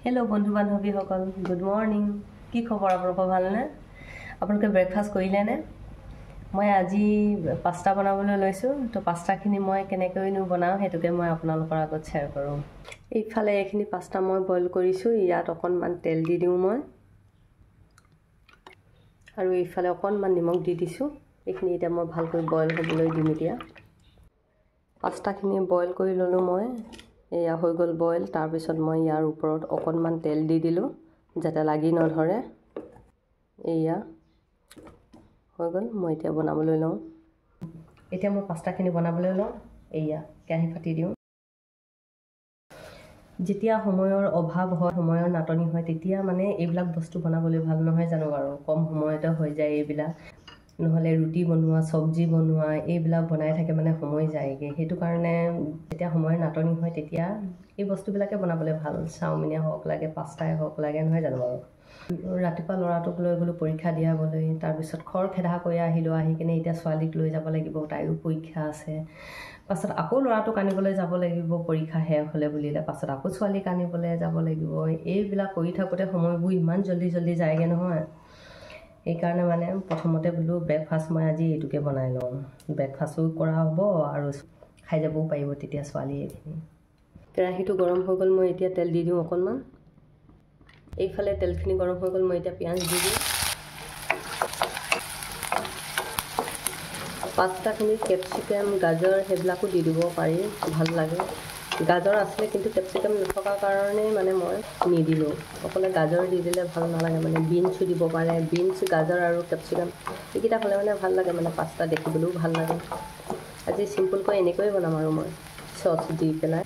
hello बंधु बान्धवीসকল good morning কি খবৰ আপোনালোকৰ ভালনে আপোনালোকে ব্ৰেকফাষ্ট কৰিলে নে মই আজি পাস্তা বনাবলৈ লৈছো তো পাস্তাখিনি মই কেনেকৈনো বনাও হেতুকে মই আপোনালোকৰ আগত শেয়াৰ কৰোঁ এইফালে এইখিনি পাস্তা মই বইল কৰিছো ইয়াত অকণমান তেল দি দিওঁ মই আৰু এইফালে অকণমান নিমখ দি দিছো এইখিনি এটা মই ভালকৈ বইল হ'বলৈ দিম এতিয়া পাস্তাখিনি বইল কৰি ললো মই এয়া হৈ গল বইল তাৰ পিছত মই ইয়াৰ ওপৰত অকণমান তেল দি দিলো যাতে লাগি নধৰে এয়া হৈ গল মই এতিয়া বনাবলৈ লওঁ এতিয়া মই পাস্তাখিনি বনাবলৈ লওঁ এয়া কেৰাহী পাতি দিওঁ যেতিয়া সময়ৰ অভাৱ হয় সময়ৰ নাটনি হয় তেতিয়া মানে এইবিলাক বস্তু বনাবলৈ ভাল নহয় জানো আৰু কম সময়তে হৈ যায় এইবিলাক নহলে ৰুটি বনোৱা সবজি বনোৱা এইবিলাক বনাই থাকে মানে সময় যায়গে হেতু কাৰণে যেতিয়া সময়ৰ নাটনি হয় তেতিয়া এই বস্তুবিলাকে বনাবলৈ ভাল চাওমিনে হওক লাগে পাস্তাই হওক লাগে নহয় জানো আৰু ৰাতিপুৱা লৰাটোক লৈ গলো পৰীক্ষা দিয়াবলৈ তাৰ পিছত খৰ খেদা কৰি আহিলো আহি কিনে এতিয়া ছোৱালীক লৈ যাব লাগিব তাইও পৰীক্ষা আছে পাছত আকৌ লৰাটোক আনিবলৈ যাব লাগিব পৰীক্ষা শেষ হলে বুলিলে পাছত আকৌ ছোৱালীক আনিবলৈ যাব লাগিব এইবিলাক কৰি থাকোতে সময়বোৰ ইমান জলদি যায়গে নহয় এই কাৰণে মানে প্ৰথমতে বলো ব্ৰেকফাষ্ট মই আজি এইটোকে বনাই লওঁ ব্ৰেকফাষ্টও কৰা হ'ব আৰু খাই যাবও পাৰিব তেতিয়া ছোৱালী এইখিনি কেৰাহীটো গৰম হৈ গ'ল মই এতিয়া তেল দি দিওঁ অকণমান এইফালে তেলখিনি গৰম হৈ গ'ল মই এতিয়া পিঁয়াজ দি দিওঁ পাস্তাখিনি কেপচিকাম গাজৰ সেইবিলাকো দি দিব পাৰি ভাল লাগে গাজৰ আছিলে কিন্তু কেপচিকাম নথকাৰ কাৰণে মানে মই নিদিলোঁ অকলে গাজৰ দি দিলে ভাল নালাগে মানে বিনছো দিব পাৰে বিনছ গাজৰ আৰু কেপচিকাম এইকেইটা হ'লে মানে ভাল লাগে মানে পাস্তা দেখিবলৈও ভাল লাগে আজি চিম্পলকৈ এনেকৈয়ে বনাম আৰু মই চচ দি পেলাই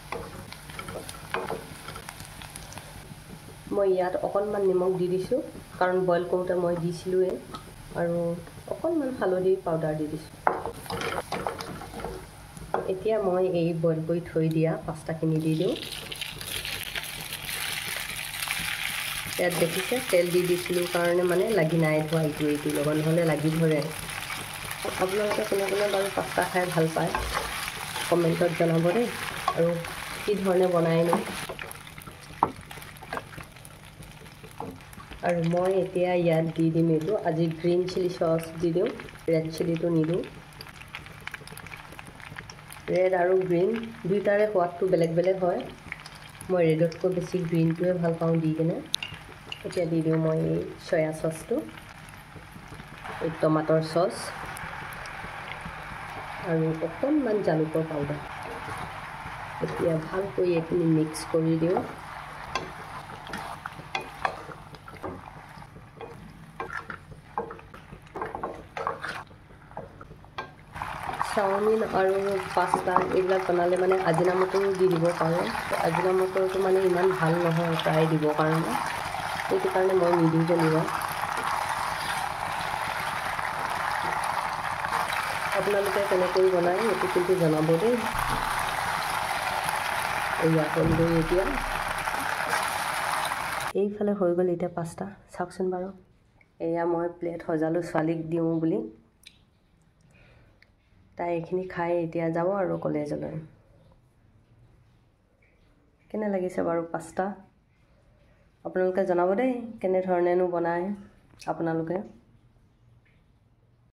মই ইয়াত অকণমান নিমখ দি দিছোঁ কাৰণ বইল কৰোঁতে মই দিছিলোঁৱে আৰু অকণমান হালধি পাউডাৰ দি দিছোঁ এতিয়া মই এই বইল কৰি থৈ দিয়া পাস্তাখিনি দি দিওঁ ইয়াত দেখিছে তেল দি দিছিলোঁ কাৰণে মানে লাগি নাই ধোৱা এইটো লগত নহ'লে লাগি ধৰে আপোনালোকে কোনে কোনে বাৰু পাস্তা খাই ভাল পায় কমেণ্টত জনাব দেই আৰু কি ধৰণে বনাইনো আৰু মই এতিয়া ইয়াত দি দিম এইটো আজি গ্ৰীণ চিলি চচ দি দিওঁ ৰেড চিলিটো নিদিওঁ ৰেড আৰু গ্ৰীণ দুইটাৰে সোৱাদটো বেলেগ বেলেগ হয় মই ৰেডতকৈ বেছি গ্ৰীণটোৱে ভাল পাওঁ দি কিনে এতিয়া দি দিওঁ মই এই চয়া চচটো এই টমাটৰ চচ আৰু অকণমান জালুকৰ পাউডাৰ এতিয়া ভালকৈ এইখিনি মিক্স কৰি দিওঁ চাওমিন আৰু পাস্তা এইবিলাক বনালে মানে আজিনামোটোও দি দিব পাৰে আজিনামোটোটো মানে ইমান ভাল নহয় প্ৰায় দিবৰ কাৰণে সেইটো কাৰণে মই নিদিওঁ যেনিবা আপোনালোকে কেনেকৈ বনায় সেইটো কিন্তু জনাব দেই এয়া হ'ল গৈ এতিয়া এইফালে হৈ গ'ল এতিয়া পাস্তা চাওকচোন বাৰু এয়া মই প্লেট সজালোঁ ছোৱালীক দিওঁ বুলি তাই এইখিনি খাই এতিয়া যাব আৰু কলেজলৈ কেনে লাগিছে বাৰু পাস্তা আপোনালোকে জনাব দেই কেনেধৰণেনো বনায় আপোনালোকে